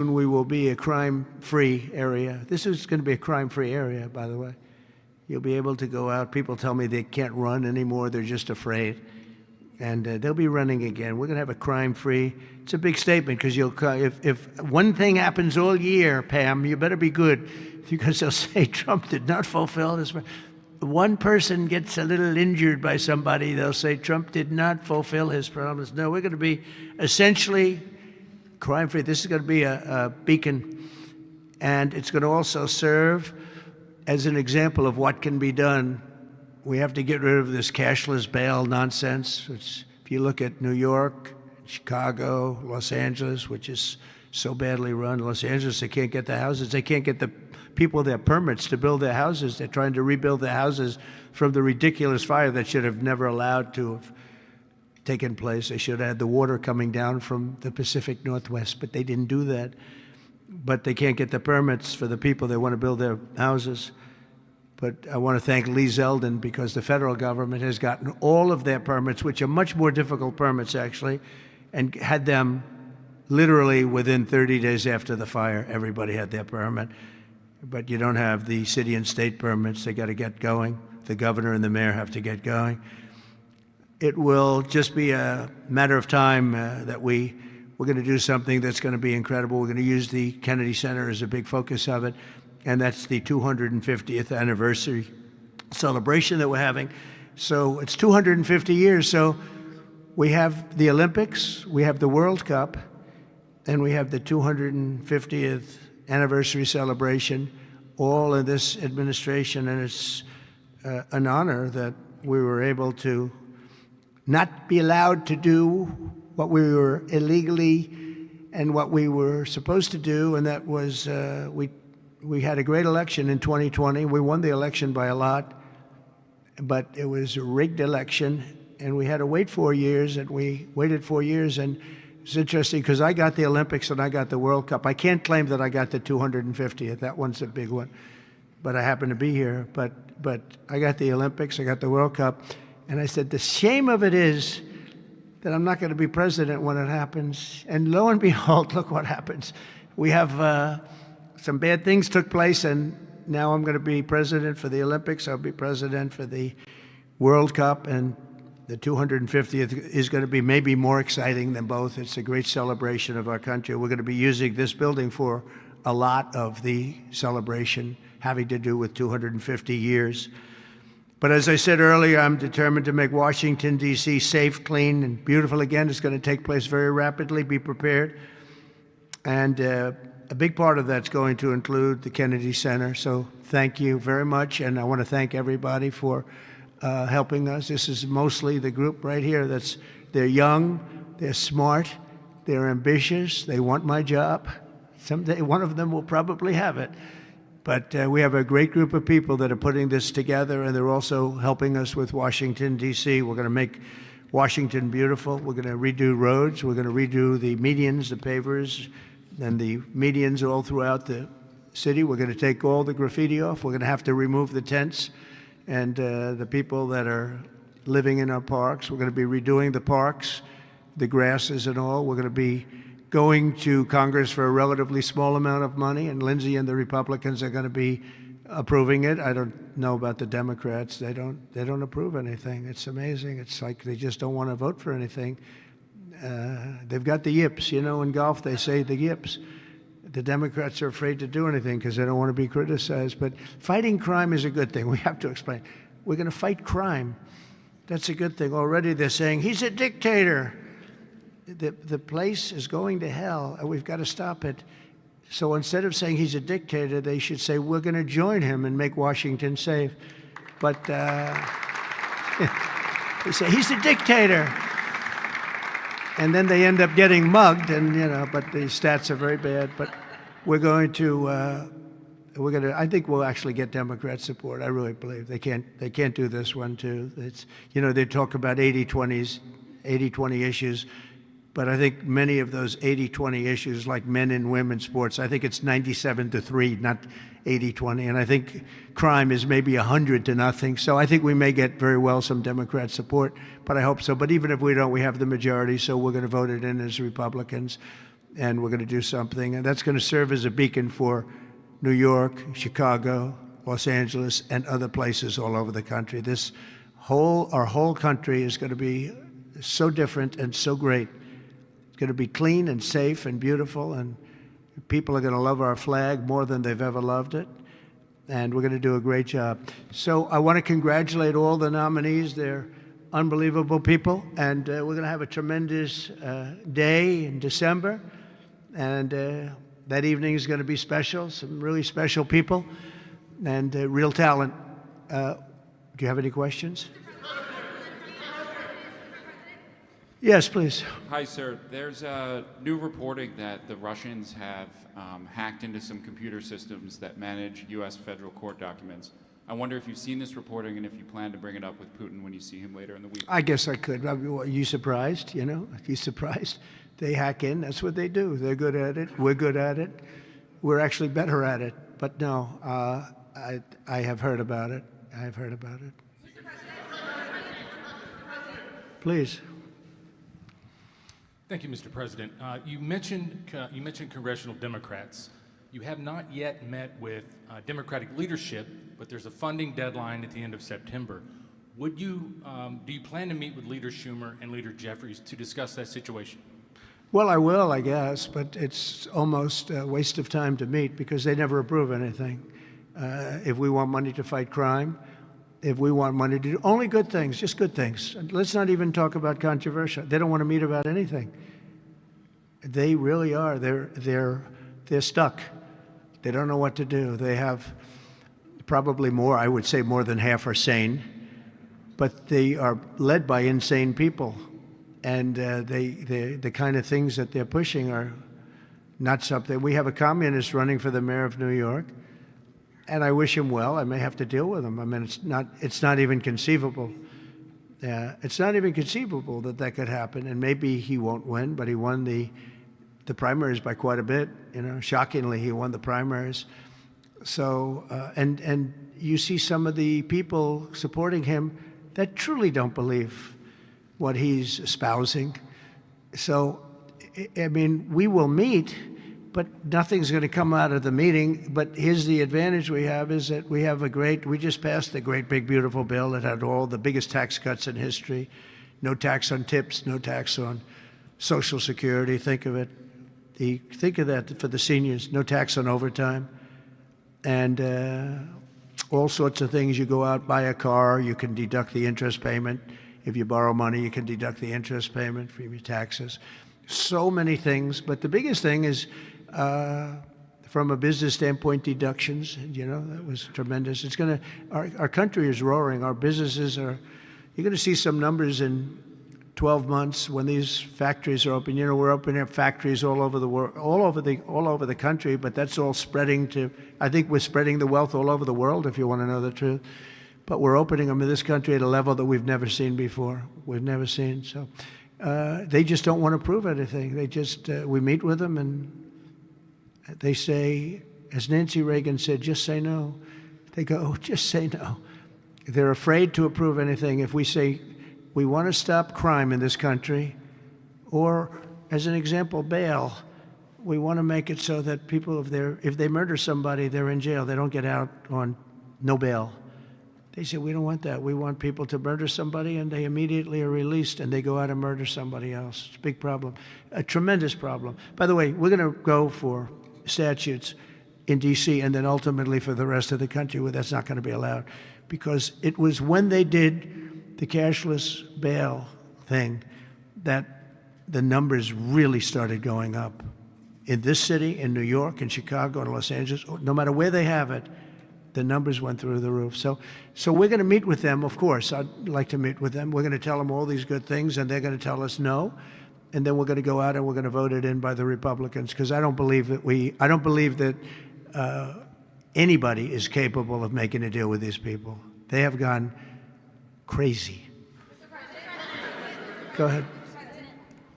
We will be a crime-free area. This is going to be a crime-free area, by the way. You'll be able to go out. People tell me they can't run anymore. They're just afraid. And they'll be running again. We're going to have a crime-free. It's a big statement because if one thing happens all year, Pam, you better be good, because they'll say Trump did not fulfill his. One person gets a little injured by somebody, they'll say Trump did not fulfill his promise. No, we're going to be essentially crime-free. This is going to be a beacon, and it's going to also serve as an example of what can be done. We have to get rid of this cashless bail nonsense. If you look at New York, Chicago, Los Angeles, which is so badly run. Los Angeles, they can't get the houses. They can't get the people their permits to build their houses. They're trying to rebuild their houses from the ridiculous fire that should have never allowed to have taken place. They should have had the water coming down from the Pacific Northwest, but they didn't do that. But they can't get the permits for the people that want to build their houses. But I want to thank Lee Zeldin, because the federal government has gotten all of their permits, which are much more difficult permits, actually, and had them literally within 30 days after the fire. Everybody had their permit. But you don't have the city and state permits. They got to get going. The governor and the mayor have to get going. It will just be a matter of time that we're going to do something that's going to be incredible. We're going to use the Kennedy Center as a big focus of it, and that's the 250th anniversary celebration that we're having. So it's 250 years. So we have the Olympics, we have the World Cup, and we have the 250th anniversary celebration, all in this administration, and it's an honor that we were able to not be allowed to do what we were illegally and what we were supposed to do, and that was we had a great election in 2020. We won the election by a lot, but it was a rigged election, and we had to wait 4 years, and we waited 4 years, and it's interesting because I got the Olympics and I got the World Cup. I can't claim that I got the 250th. That one's a big one, but I happen to be here. But I got the Olympics, I got the World Cup, and I said the shame of it is that I'm not going to be president when it happens. And lo and behold, look what happens. We have some bad things took place, and now I'm going to be president for the Olympics. I'll be president for the World Cup, and the 250th is going to be maybe more exciting than both. It's a great celebration of our country. We're going to be using this building for a lot of the celebration having to do with 250 years. But as I said earlier, I'm determined to make Washington, D.C. safe, clean, and beautiful again. It's going to take place very rapidly. Be prepared. And a big part of that's going to include the Kennedy Center. So thank you very much. And I want to thank everybody for helping us. This is mostly the group right here. They're young, they're smart, they're ambitious, they want my job. Someday one of them will probably have it. But we have a great group of people that are putting this together, and they're also helping us with Washington, D.C. We're going to make Washington beautiful. We're going to redo roads. We're going to redo the medians, the pavers, and the medians all throughout the city. We're going to take all the graffiti off. We're going to have to remove the tents and the people that are living in our parks. We're going to be redoing the parks, the grasses and all. We're going to be going to Congress for a relatively small amount of money, and Lindsey and the Republicans are going to be approving it. I don't know about the Democrats. They don't approve anything. It's amazing. It's like they just don't want to vote for anything. They've got the yips. You know, in golf they say the yips. The Democrats are afraid to do anything because they don't want to be criticized. But fighting crime is a good thing. We have to explain. We're going to fight crime. That's a good thing. Already they're saying, he's a dictator. The place is going to hell, and we've got to stop it. So instead of saying he's a dictator, they should say, we're going to join him and make Washington safe. But they say, he's a dictator. And then they end up getting mugged, and but the stats are very bad. But we're going to, I think we'll actually get Democrat support. I really believe they can't do this one too. It's, they talk about 80-20 issues, but I think many of those 80-20 issues, like men and women's sports, I think it's 97-3, not 80-20. And I think crime is maybe 100-0. So I think we may get very well some Democrat support, but I hope so. But even if we don't, we have the majority, so we're going to vote it in as Republicans. and we're going to do something, and that's going to serve as a beacon for New York, Chicago, Los Angeles, and other places all over the country. Our whole country is going to be so different and so great. It's going to be clean and safe and beautiful, and people are going to love our flag more than they've ever loved it, and we're going to do a great job. So I want to congratulate all the nominees. They're unbelievable people, and we're going to have a tremendous day in December, and that evening is going to be special, some really special people, and real talent. Do you have any questions? Yes, please. Hi, sir. There's new reporting that the Russians have hacked into some computer systems that manage U.S. federal court documents. I wonder if you've seen this reporting and if you plan to bring it up with Putin when you see him later in the week. I guess I could. Are you surprised? You know, are you surprised? They hack in. That's what they do. They're good at it. We're good at it. We're actually better at it. But no, I have heard about it. I have heard about it. Please. Thank you, Mr. President. You mentioned congressional Democrats. You have not yet met with Democratic leadership, but there's a funding deadline at the end of September. Do you plan to meet with Leader Schumer and Leader Jeffries to discuss that situation? Well, I will, I guess, but it's almost a waste of time to meet because they never approve anything. If we want money to fight crime, if we want money to do only good things, just good things. Let's not even talk about controversial. They don't want to meet about anything. They really are. They're stuck. They don't know what to do. They have probably more, I would say more than half are sane, but they are led by insane people. And the kind of things that they're pushing are not something. We have a communist running for the mayor of New York, and I wish him well. I may have to deal with him. I mean, it's not even conceivable. It's not even conceivable that could happen. And maybe he won't win, but he won the primaries by quite a bit. You know, shockingly, he won the primaries. So, and you see some of the people supporting him that truly don't believe what he's espousing. So, I mean, we will meet, but nothing's going to come out of the meeting. But here's the advantage we have is that we just passed a great, big, beautiful bill that had all the biggest tax cuts in history. No tax on tips, no tax on Social Security. Think of it. Think of that for the seniors. No tax on overtime. And all sorts of things. You go out, buy a car, you can deduct the interest payment. If you borrow money, you can deduct the interest payment from your taxes. So many things, but the biggest thing is, from a business standpoint, deductions. You know, that was tremendous. It's going to, our country is roaring. Our businesses are, you're going to see some numbers in 12 months when these factories are open. You know, we're opening up factories all over the world, all over the country, but that's all spreading to, I think we're spreading the wealth all over the world, if you want to know the truth. But we're opening them in this country at a level that we've never seen before. We've never seen. So they just don't want to prove anything. They just, we meet with them and they say, as Nancy Reagan said, just say no. They go, oh, just say no. They're afraid to approve anything. If we say, we want to stop crime in this country, or as an example, bail, we want to make it so that people, if they murder somebody, they're in jail. They don't get out on no bail. They say, we don't want that. We want people to murder somebody and they immediately are released and they go out and murder somebody else. It's a big problem, a tremendous problem. By the way, we're going to go for statutes in D.C. and then ultimately for the rest of the country where that's not going to be allowed. Because it was when they did the cashless bail thing that the numbers really started going up. In this city, in New York, in Chicago, in Los Angeles, no matter where they have it, the numbers went through the roof. So we're going to meet with them, of course. I'd like to meet with them. We're going to tell them all these good things, and they're going to tell us no. And then we're going to go out and we're going to vote it in by the Republicans, because I don't believe that anybody is capable of making a deal with these people. They have gone crazy. Go ahead.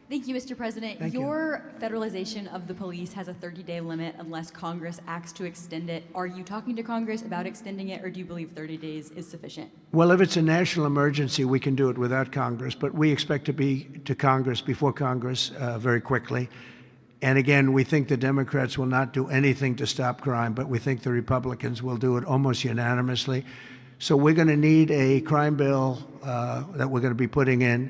Thank you, Mr. President. Thank Your federalization of the police has a 30-day limit unless Congress acts to extend it. Are you talking to Congress about extending it, or do you believe 30 days is sufficient? Well, if it's a national emergency, we can do it without Congress, but we expect to be to Congress, before Congress, very quickly. And again, we think the Democrats will not do anything to stop crime, but we think the Republicans will do it almost unanimously. So we're going to need a crime bill that we're going to be putting in,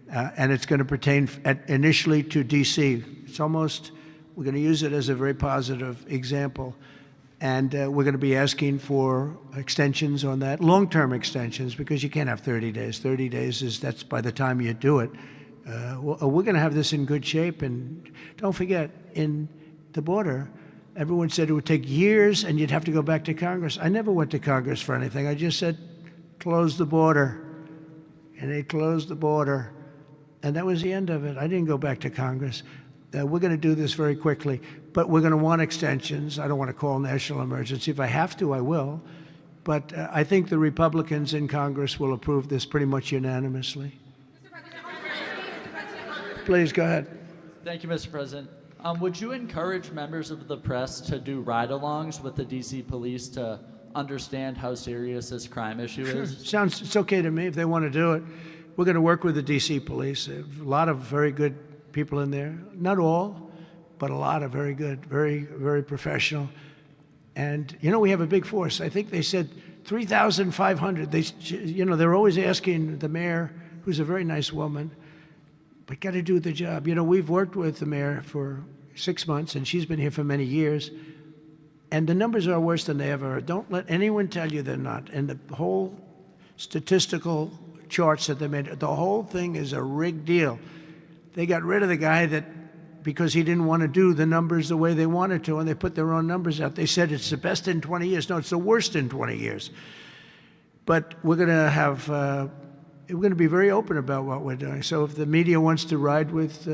and it's going to pertain initially to D.C. We're going to use it as a very positive example. And we're going to be asking for extensions on that, long-term extensions, because you can't have 30 days. 30 days that's by the time you do it. We're going to have this in good shape. And don't forget, in the border, everyone said it would take years and you'd have to go back to Congress. I never went to Congress for anything. I just said, close the border. And they closed the border. And that was the end of it. I didn't go back to Congress. We're going to do this very quickly, but we're going to want extensions. I don't want to call national emergency. If I have to, I will. But I think the Republicans in Congress will approve this pretty much unanimously. Please, go ahead. Thank you, Mr. President. Would you encourage members of the press to do ride-alongs with the D.C. police to understand how serious this crime issue is? It's okay to me if they want to do it. We're going to work with the D.C. police. A lot of very good people in there. Not all, but a lot of very good, very, very professional. And, we have a big force. I think they said 3,500. They're always asking the mayor, who's a very nice woman, but got to do the job. We've worked with the mayor for 6 months, and she's been here for many years. And the numbers are worse than they ever are. Don't let anyone tell you they're not. And the whole statistical charts that they made, the whole thing is a rigged deal. They got rid of the guy because he didn't want to do the numbers the way they wanted to, and they put their own numbers out. They said it's the best in 20 years. No, it's the worst in 20 years. But we're going to be very open about what we're doing. So if the media wants to ride with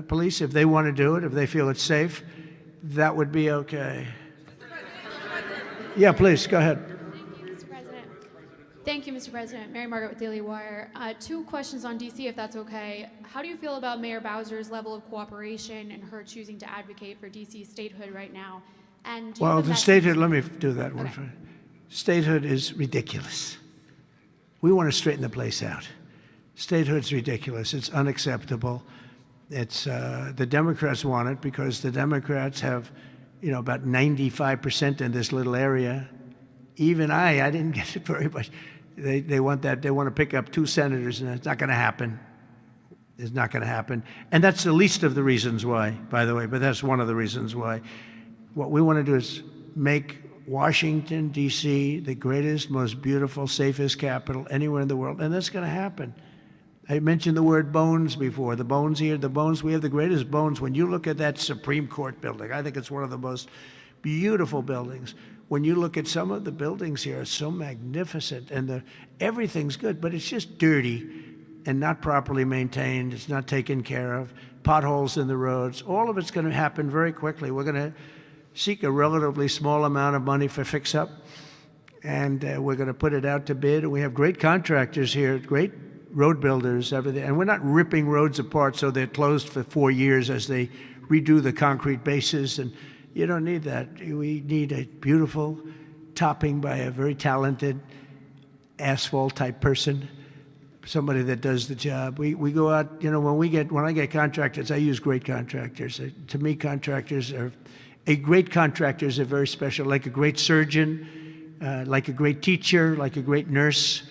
police, if they want to do it, if they feel it's safe, that would be okay. Yeah, please, go ahead. Thank you, Mr. President. Mary Margaret with Daily Wire. 2 questions on D.C., if that's okay. How do you feel about Mayor Bowser's level of cooperation and her choosing to advocate for D.C.'s statehood right now? And the statehood, let me do that one first. Statehood is ridiculous. We want to straighten the place out. Statehood's ridiculous. It's unacceptable. It's the Democrats want it because the Democrats have, about 95% in this little area. Even I didn't get it very much. They want that. They want to pick up 2 senators, and it's not going to happen. It's not going to happen. And that's the least of the reasons why, by the way, but that's one of the reasons why. What we want to do is make Washington, D.C., the greatest, most beautiful, safest capital anywhere in the world, and that's going to happen. I mentioned the word bones before. The bones here, we have the greatest bones. When you look at that Supreme Court building, I think it's one of the most beautiful buildings. When you look at some of the buildings here, it's so magnificent, and everything's good, but it's just dirty and not properly maintained. It's not taken care of. Potholes in the roads. All of it's going to happen very quickly. We're going to seek a relatively small amount of money for fix-up, and we're going to put it out to bid. And we have great contractors here, great road builders, everything. And we're not ripping roads apart so they're closed for 4 years as they redo the concrete bases. And you don't need that. We need a beautiful topping by a very talented asphalt-type person, somebody that does the job. We go out, when I get contractors, I use great contractors. To me, a great contractor is very special, like a great surgeon, like a great teacher, like a great nurse.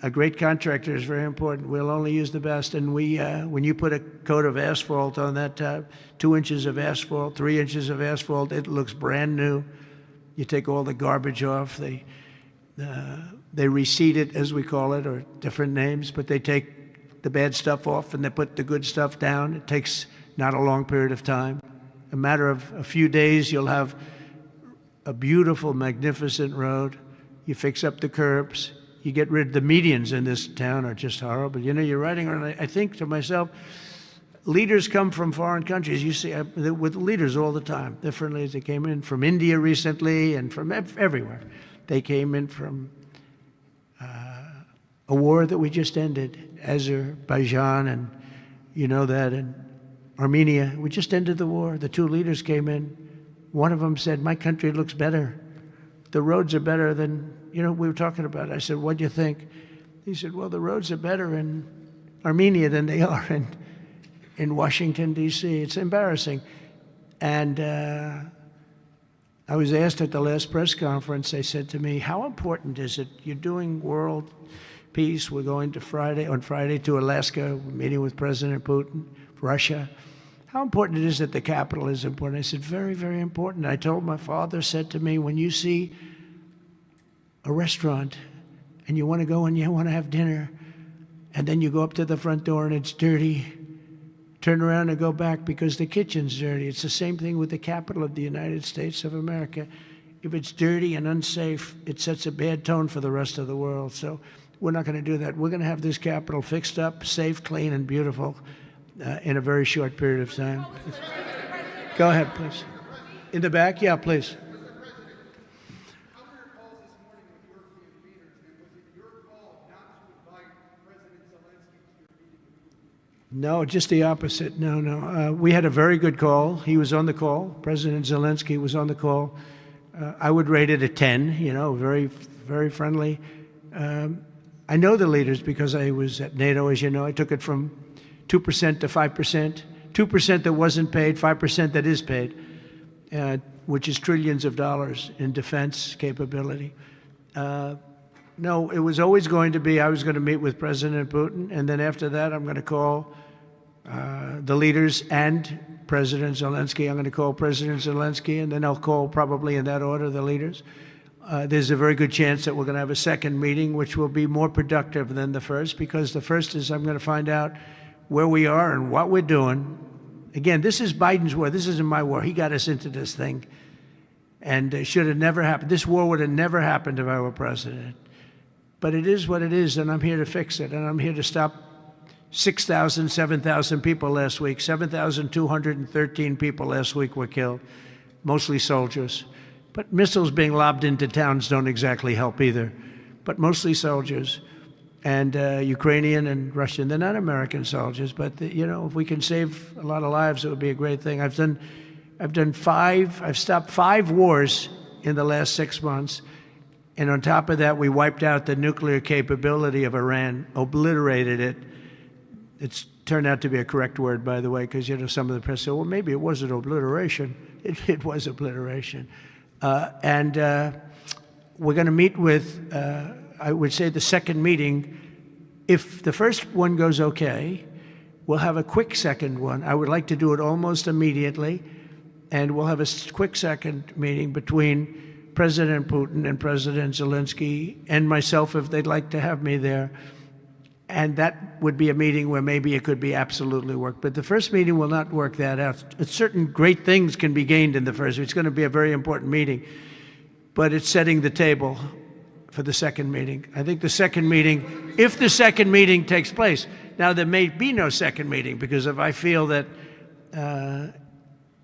A great contractor is very important. We'll only use the best. And when you put a coat of asphalt on that 2 inches of asphalt, 3 inches of asphalt, it looks brand new. You take all the garbage off. They reseed it, as we call it, or different names, but they take the bad stuff off and they put the good stuff down. It takes not a long period of time. A matter of a few days, you'll have a beautiful, magnificent road. You fix up the curbs. You get rid of the medians in this town are just horrible. You're riding around, I think to myself, leaders come from foreign countries. You see, with leaders all the time, different leaders. They came in from India recently and from everywhere. They came in from a war that we just ended, Azerbaijan, and and Armenia. We just ended the war. The 2 leaders came in. One of them said, "My country looks better. The roads are better than, we were talking about it." I said, "What do you think?" He said, "Well, the roads are better in Armenia than they are in Washington, D.C. It's embarrassing. And I was asked at the last press conference, they said to me, how important is it? You're doing world peace. We're going to on Friday to Alaska, we're meeting with President Putin, Russia. How important it is that the capital is important? I said, very, very important. I told my father, said to me, when you see a restaurant and you want to go and you want to have dinner, and then you go up to the front door and it's dirty, turn around and go back because the kitchen's dirty. It's the same thing with the capital of the United States of America. If it's dirty and unsafe, it sets a bad tone for the rest of the world. So we're not going to do that. We're going to have this capital fixed up, safe, clean, and beautiful in a very short period of time. Go ahead, please. In the back? Yeah, please. No, just the opposite. No. We had a very good call. He was on the call. President Zelensky was on the call. I would rate it a 10, very, very friendly. I know the leaders because I was at NATO, as you know. I took it from 2% to 5%, 2% that wasn't paid, 5% that is paid, which is trillions of dollars in defense capability. No, it was always going to be, I was going to meet with President Putin, and then after that, I'm going to call the leaders and President Zelensky. I'm going to call President Zelensky, and then I'll call, probably in that order, the leaders. There's a very good chance that we're going to have a second meeting, which will be more productive than the first, because the first is I'm going to find out where we are and what we're doing. Again, this is Biden's war. This isn't my war. He got us into this thing, and it should have never happened. This war would have never happened if I were president. But it is what it is, and I'm here to fix it, and I'm here to stop 6,000, 7,000 people last week. 7,213 people last week were killed, mostly soldiers. But missiles being lobbed into towns don't exactly help either, but mostly soldiers. And Ukrainian and Russian, they're not American soldiers, but if we can save a lot of lives, it would be a great thing. I've stopped 5 wars in the last 6 months. And on top of that, we wiped out the nuclear capability of Iran, obliterated it. It's turned out to be a correct word, by the way, because some of the press said, well, maybe it wasn't obliteration. It was obliteration. And we're going to meet with, I would say, the second meeting. If the first one goes okay, we'll have a quick second one. I would like to do it almost immediately. And we'll have a quick second meeting between President Putin and President Zelensky and myself, if they'd like to have me there. And that would be a meeting where maybe it could be absolutely work. But the first meeting will not work that out. Certain great things can be gained in the first. It's going to be a very important meeting. But it's setting the table for the second meeting. I think the second meeting, if the second meeting takes place, now there may be no second meeting, because if I feel that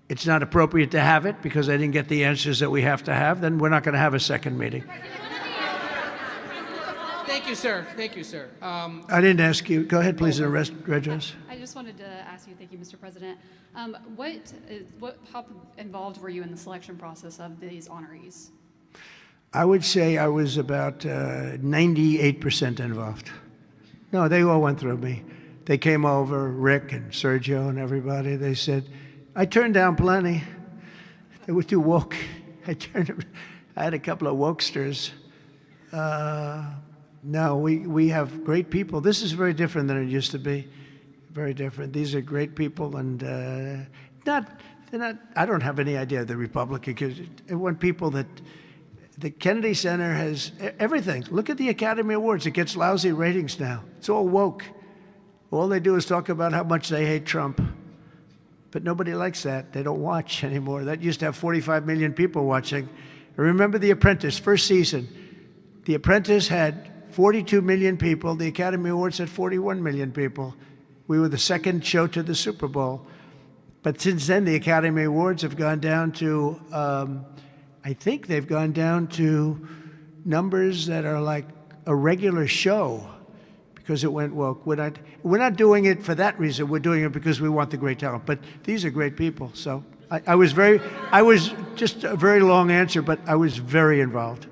it's not appropriate to have it because I didn't get the answers that we have to have, then we're not going to have a second meeting. Thank you, sir. Thank you, sir. I didn't ask you. Go ahead, please, Redress. I just wanted to ask you, thank you, Mr. President. How involved were you in the selection process of these honorees? I would say I was about 98% involved. No, they all went through me. They came over, Rick and Sergio and everybody. They said, I turned down plenty. They were too woke. I had a couple of wokesters. No, we have great people. This is very different than it used to be. Very different. These are great people, and they're not. I don't have any idea of the Republican, because I want people that. The Kennedy Center has everything. Look at the Academy Awards. It gets lousy ratings now. It's all woke. All they do is talk about how much they hate Trump. But nobody likes that. They don't watch anymore. That used to have 45 million people watching. I remember The Apprentice, first season. The Apprentice had 42 million people. The Academy Awards had 41 million people. We were the second show to the Super Bowl. But since then, the Academy Awards have gone down to, I think they've gone down to numbers that are like a regular show, because it went woke. We're not doing it for that reason. We're doing it because we want the great talent. But these are great people. So I was just a very long answer, but I was very involved.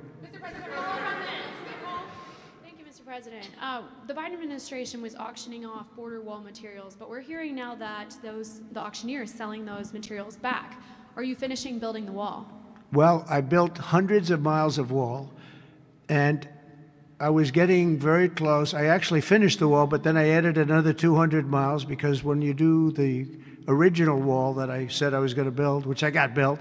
Thank you, Mr. President. The Biden administration was auctioning off border wall materials, but we're hearing now that the auctioneer is selling those materials back. Are you finishing building the wall? Well, I built hundreds of miles of wall, and I was getting very close. I actually finished the wall, but then I added another 200 miles because when you do the original wall that I said I was going to build, which I got built,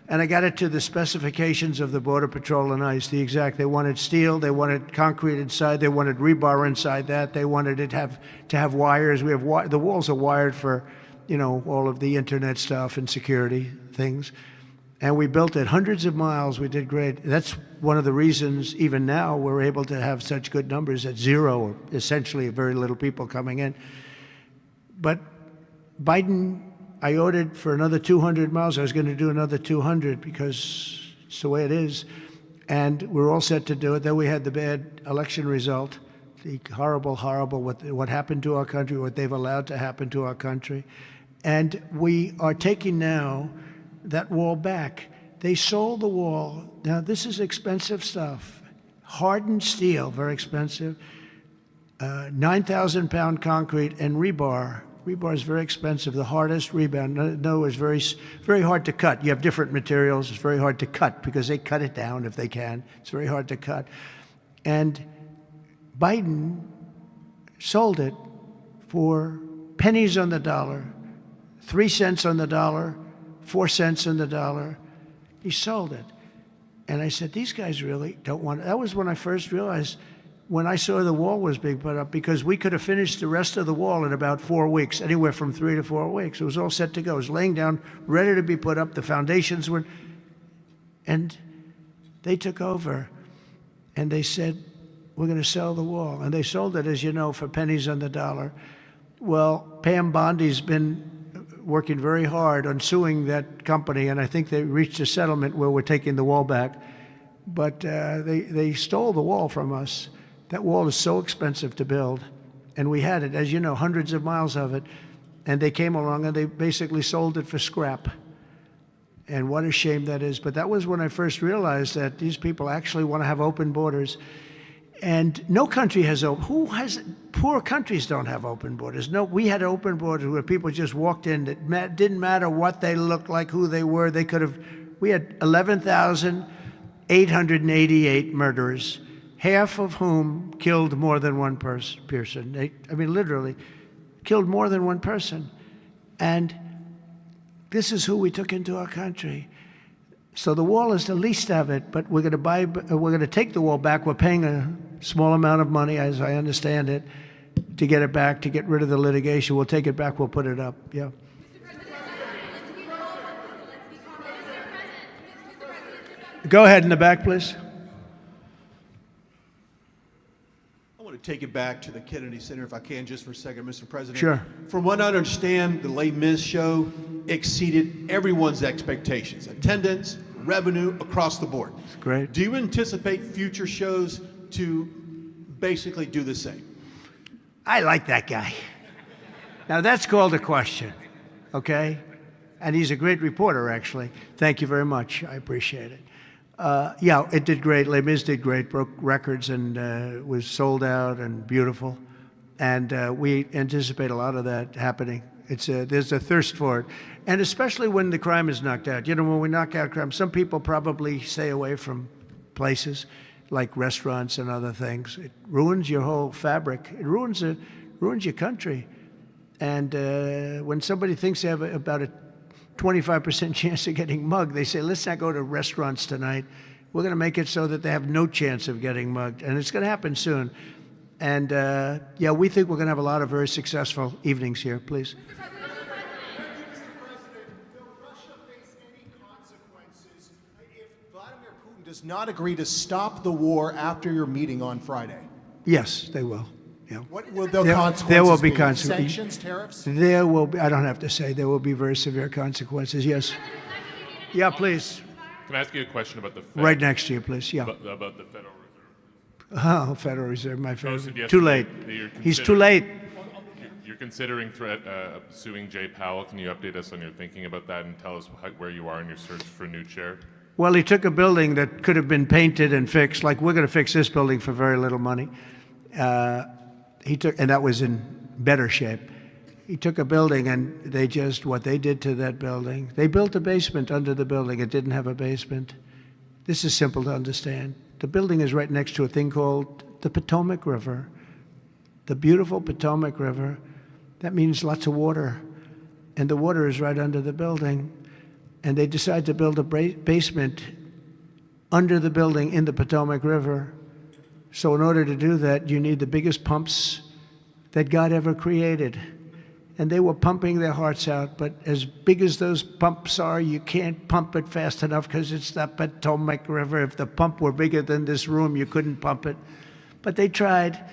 and I got it to the specifications of the Border Patrol and ICE, the exact. They wanted steel, they wanted concrete inside, they wanted rebar inside that, they wanted it to have wires. We have the walls are wired for, you know, all of the internet stuff and security things. And we built it hundreds of miles. We did great. That's one of the reasons, even now, we're able to have such good numbers at zero, or essentially very little people coming in. But Biden, I ordered for another 200 miles. I was going to do another 200 because it's the way it is. And we're all set to do it. Then we had the bad election result, the horrible, what happened to our country, what they've allowed to happen to our country. And we are taking now that wall back. They sold the wall. Now, this is expensive stuff. Hardened steel, very expensive. 9,000-pound concrete and rebar. Rebar is very expensive, the hardest rebound. No, it's very hard to cut. You have different materials. It's very hard to cut because they cut it down if they can. It's very hard to cut. And Biden sold it for pennies on the dollar, 3 cents on the dollar, 4 cents on the dollar. He sold it. And I said, these guys really don't want it. That was when I first realized, when I saw the wall was being put up, because we could have finished the rest of the wall in about 4 weeks, anywhere from 3 to 4 weeks. It was all set to go. It was laying down, ready to be put up. The foundations were, and they took over, and they said, we're going to sell the wall. And they sold it, as you know, for pennies on the dollar. Well, Pam Bondi's been working very hard on suing that company, and I think they reached a settlement where we're taking the wall back. But they stole the wall from us. That wall is so expensive to build, and we had it, as you know, hundreds of miles of it, and they came along and they basically sold it for scrap. And what a shame that is. But that was when I first realized that these people actually want to have open borders. And no country has poor countries don't have open borders. No, we had open borders where people just walked in. It didn't matter what they looked like, who they were. We had 11,888 murderers, half of whom killed more than one person. I mean, literally, killed more than one person. And this is who we took into our country. So the wall is the least of it, but we're going to take the wall back. We're paying a small amount of money, as I understand it, to get it back, to get rid of the litigation. We'll take it back, we'll put it up, yeah. Go ahead in the back, please. I want to take it back to the Kennedy Center, if I can, just for a second, Mr. President. Sure. From what I understand, the Les Mis show exceeded everyone's expectations. Attendance, revenue, across the board. That's great. Do you anticipate future shows to basically do the same? I like that guy. Now, that's called a question, okay? And he's a great reporter, actually. Thank you very much. I appreciate it. Yeah, it did great. Les Mis did great, broke records, and was sold out and beautiful. And we anticipate a lot of that happening. There's a thirst for it. And especially when the crime is knocked out. You know, when we knock out crime, some people probably stay away from places like restaurants and other things. It ruins your whole fabric. It ruins your country. And when somebody thinks they have about a 25% chance of getting mugged, they say, let's not go to restaurants tonight. We're going to make it so that they have no chance of getting mugged. And it's going to happen soon. And yeah, we think we're going to have a lot of very successful evenings here. Please. Does not agree to stop the war after your meeting on Friday? Yes, they will. Yeah. What will the consequences there will be be? consequences. Sanctions, tariffs? There will be, I don't have to say, there will be very severe consequences, yes. Yeah, please. Can I ask you a question about the Fed? Right next to you, please, yeah. About the Federal Reserve. Oh, Federal Reserve, my favorite. Too late. He's too late. You're considering suing Jay Powell. Can you update us on your thinking about that and tell us where you are in your search for a new chair? Well, he took a building that could have been painted and fixed, like we're going to fix this building for very little money. and that was in better shape. He took a building and what they did to that building, they built a basement under the building. It didn't have a basement. This is simple to understand. The building is right next to a thing called the Potomac River, the beautiful Potomac River. That means lots of water, and the water is right under the building. And they decided to build a basement under the building in the Potomac River. So in order to do that, you need the biggest pumps that God ever created. And they were pumping their hearts out, but as big as those pumps are, you can't pump it fast enough because it's the Potomac River. If the pump were bigger than this room, you couldn't pump it. But they tried,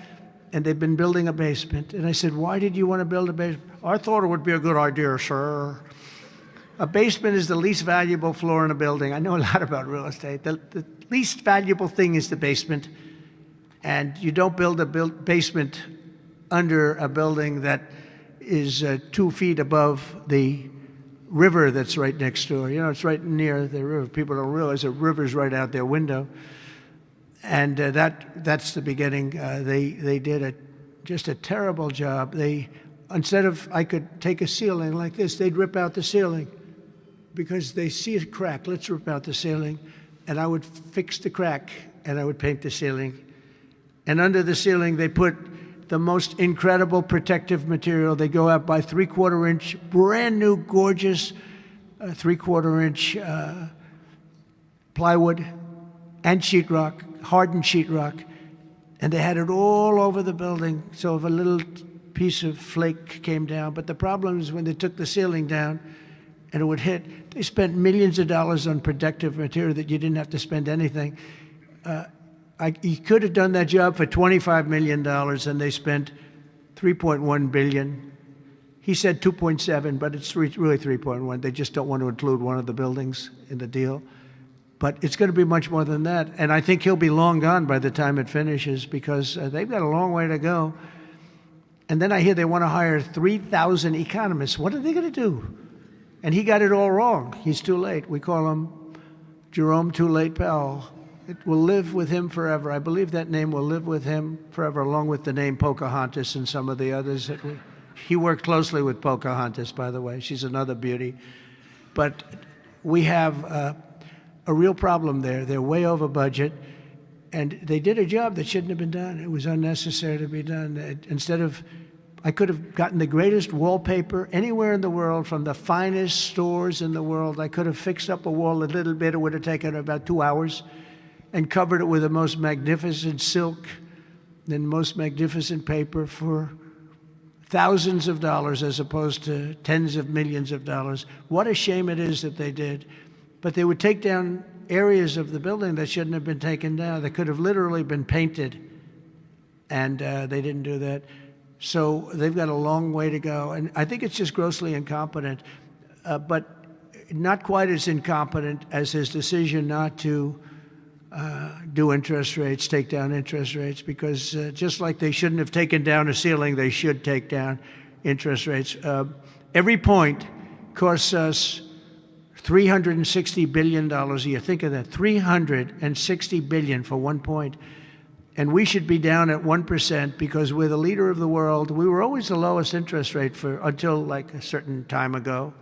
and they've been building a basement. And I said, why did you want to build a basement? I thought it would be a good idea, sir. A basement is the least valuable floor in a building. I know a lot about real estate. The least valuable thing is the basement. And you don't build a basement under a building that is 2 feet above the river that's right next door. You know, it's right near the river. People don't realize the river's right out their window. And that's the beginning. They did just a terrible job. Instead of, I could take a ceiling like this, they'd rip out the ceiling because they see a crack. Let's rip out the ceiling. And I would fix the crack, and I would paint the ceiling. And under the ceiling, they put the most incredible protective material. They go out by 3/4 inch, brand new, gorgeous 3/4 inch plywood and sheetrock, hardened sheetrock. And they had it all over the building. So if a little piece of flake came down, but the problem is when they took the ceiling down and it would hit, they spent millions of dollars on protective material that you didn't have to spend anything. He could have done that job for $25 million, and they spent $3.1 billion. He said 2.7, but it's really 3.1. They just don't want to include one of the buildings in the deal. But it's going to be much more than that. And I think he'll be long gone by the time it finishes because they've got a long way to go. And then I hear they want to hire 3,000 economists. What are they going to do? And he got it all wrong. He's too late. We call him Jerome Too Late Powell. It will live with him forever. I believe that name will live with him forever, along with the name Pocahontas and some of the others. He worked closely with Pocahontas, by the way. She's another beauty. But we have a real problem there. They're way over budget, and they did a job that shouldn't have been done. It was unnecessary to be done. Instead of, I could have gotten the greatest wallpaper anywhere in the world from the finest stores in the world. I could have fixed up a wall a little bit. It would have taken about 2 hours. And covered it with the most magnificent silk and most magnificent paper for thousands of dollars as opposed to tens of millions of dollars. What a shame it is that they did. But they would take down areas of the building that shouldn't have been taken down. They could have literally been painted, and they didn't do that. So they've got a long way to go. And I think it's just grossly incompetent, but not quite as incompetent as his decision not to do interest rates, take down interest rates, because just like they shouldn't have taken down a ceiling, they should take down interest rates. Every point costs us $360 billion a year. Think of that, $360 billion for 1 point. And we should be down at 1% because we're the leader of the world. We were always the lowest interest rate until like a certain time ago,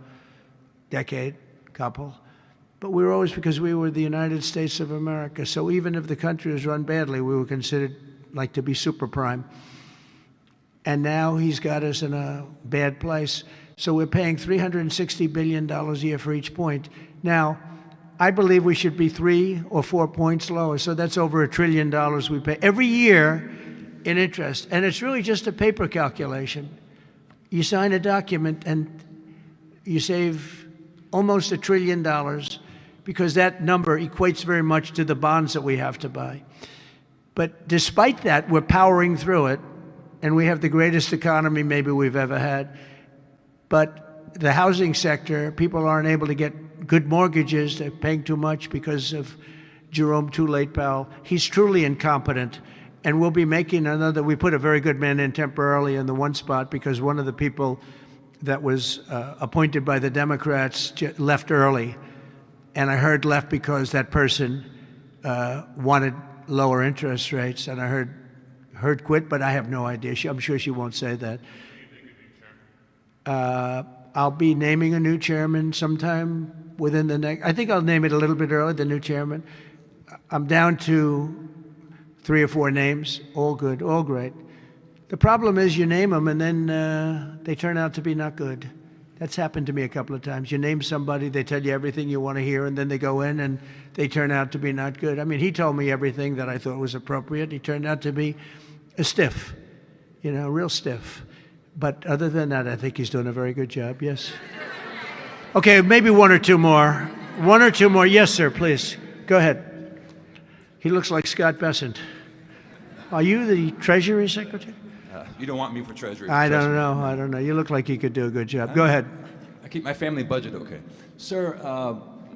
decade, couple. But we were always, because we were the United States of America. So even if the country was run badly, we were considered like to be super prime. And now he's got us in a bad place. So we're paying $360 billion a year for each point. Now, I believe we should be 3 or 4 points lower. So that's over $1 trillion we pay every year in interest. And it's really just a paper calculation. You sign a document and you save almost $1 trillion. Because that number equates very much to the bonds that we have to buy. But despite that, we're powering through it, and we have the greatest economy maybe we've ever had. But the housing sector, people aren't able to get good mortgages. They're paying too much because of Jerome Too Late Powell. He's truly incompetent, and we'll be making another. We put a very good man in temporarily in the one spot because one of the people that was appointed by the Democrats left early. And I heard left because that person wanted lower interest rates, and I heard her quit, but I have no idea. I'm sure she won't say that. I'll be naming a new chairman sometime within the next, I think I'll name it a little bit early, the new chairman. I'm down to 3 or 4 names, all good, all great. The problem is you name them and then they turn out to be not good. That's happened to me a couple of times. You name somebody, they tell you everything you want to hear, and then they go in and they turn out to be not good. I mean, he told me everything that I thought was appropriate. He turned out to be a stiff, you know, real stiff. But other than that, I think he's doing a very good job, yes. Okay, maybe 1 or 2 more. 1 or 2 more. Yes, sir, please. Go ahead. He looks like Scott Bessent. Are you the Treasury Secretary? You don't want me for Treasury. I don't know. You look like you could do a good job. Go ahead. I keep my family budget okay. Sir,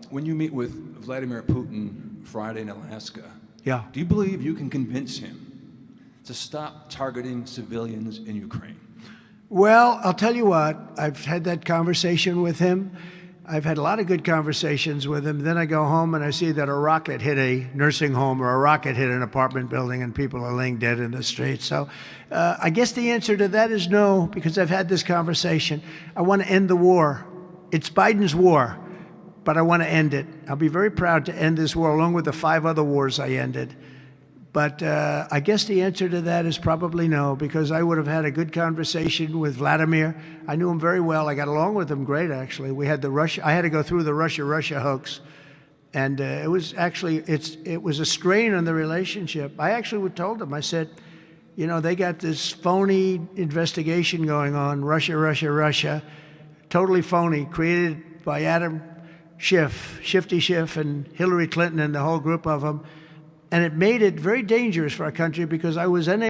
when you meet with Vladimir Putin Friday in Alaska, Yeah. do you believe you can convince him to stop targeting civilians in Ukraine? Well, I'll tell you what, I've had that conversation with him. I've had a lot of good conversations with him. Then I go home and I see that a rocket hit a nursing home or a rocket hit an apartment building and people are laying dead in the street. So I guess the answer to that is no, because I've had this conversation. I want to end the war. It's Biden's war, but I want to end it. I'll be very proud to end this war along with the 5 other wars I ended. But I guess the answer to that is probably no, because I would have had a good conversation with Vladimir. I knew him very well. I got along with him great, actually. We had I had to go through the Russia hoax. And it was actually, it was a strain on the relationship. I actually told him, I said, you know, they got this phony investigation going on, Russia, totally phony, created by Adam Schiff, Shifty Schiff, and Hillary Clinton and the whole group of them. And it made it very dangerous for our country because I was unable